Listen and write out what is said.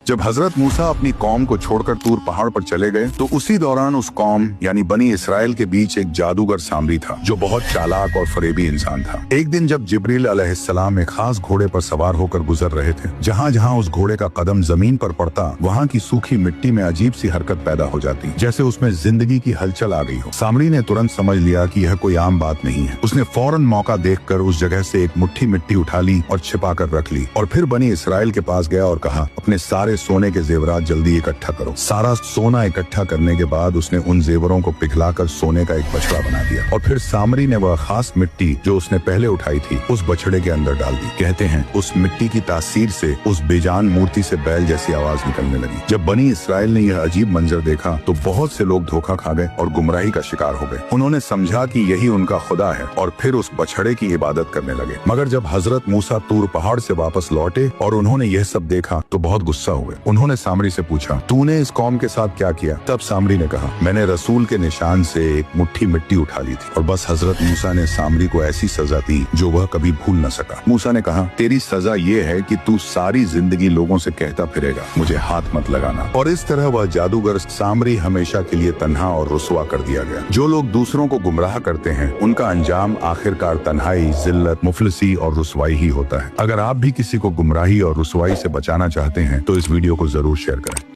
जब हजरत मूसा अपनी कौम को छोड़कर तूर पहाड़ पर चले गए तो उसी दौरान उस कौम यानी बनी इसराइल के बीच एक जादूगर सामरी था जो बहुत चालाक और फरेबी इंसान था। एक दिन जब जिब्रील अलैहिस्सलाम एक खास घोड़े पर सवार होकर गुजर रहे थे, जहाँ जहाँ उस घोड़े का कदम जमीन पर पड़ता वहाँ की सूखी मिट्टी में अजीब सी हरकत पैदा हो जाती, जैसे उसमें जिंदगी की हलचल आ गई हो। सामरी ने तुरंत समझ लिया कि यह कोई आम बात नहीं है। उसने फौरन मौका देखकर उस जगह से एक मुट्ठी मिट्टी उठा ली और छिपा कर रख ली और फिर बनी इसराइल के पास गया और कहा, अपने सारे सोने के जेवरात जल्दी इकट्ठा करो। सारा सोना इकट्ठा करने के बाद उसने उन जेवरों को पिघलाकर सोने का एक बछड़ा बना दिया और फिर सामरी ने वह खास मिट्टी जो उसने पहले उठाई थी उस बछड़े के अंदर डाल दी। कहते हैं उस मिट्टी की तासीर से उस बेजान मूर्ति से बैल जैसी आवाज निकलने लगी। जब बनी इसराइल ने यह अजीब मंजर देखा तो बहुत से लोग धोखा खा गए और गुमराही का शिकार हो गए। उन्होंने समझा कि यही उनका खुदा है और फिर उस बछड़े की इबादत करने लगे। मगर जब हजरत मूसा तूर पहाड़ से वापस लौटे और उन्होंने यह सब देखा तो बहुत गुस्सा हुए। उन्होंने सामरी से पूछा, तूने इस कौम के साथ क्या किया? तब सामरी ने कहा, मैंने रसूल के निशान से एक मुट्ठी मिट्टी उठा ली थी और बस हजरत मूसा ने सामरी को ऐसी सजा दी जो वह कभी भूल न सका। मूसा ने कहा, तेरी सजा ये है कि तू सारी जिंदगी लोगों से कहता फिरेगा, मुझे हाथ मत लगाना। और इस तरह वह जादूगर सामरी हमेशा के लिए तन्हा और रुसवा कर दिया गया। जो लोग दूसरों को गुमराह करते हैं उनका अंजाम आखिरकार तन्हाई, जिल्लत, मुफलिसी और रुसवाई ही होता है। अगर आप भी किसी को गुमराही और रुसवाई से बचाना चाहते हैं तो इस वीडियो को जरूर शेयर करें।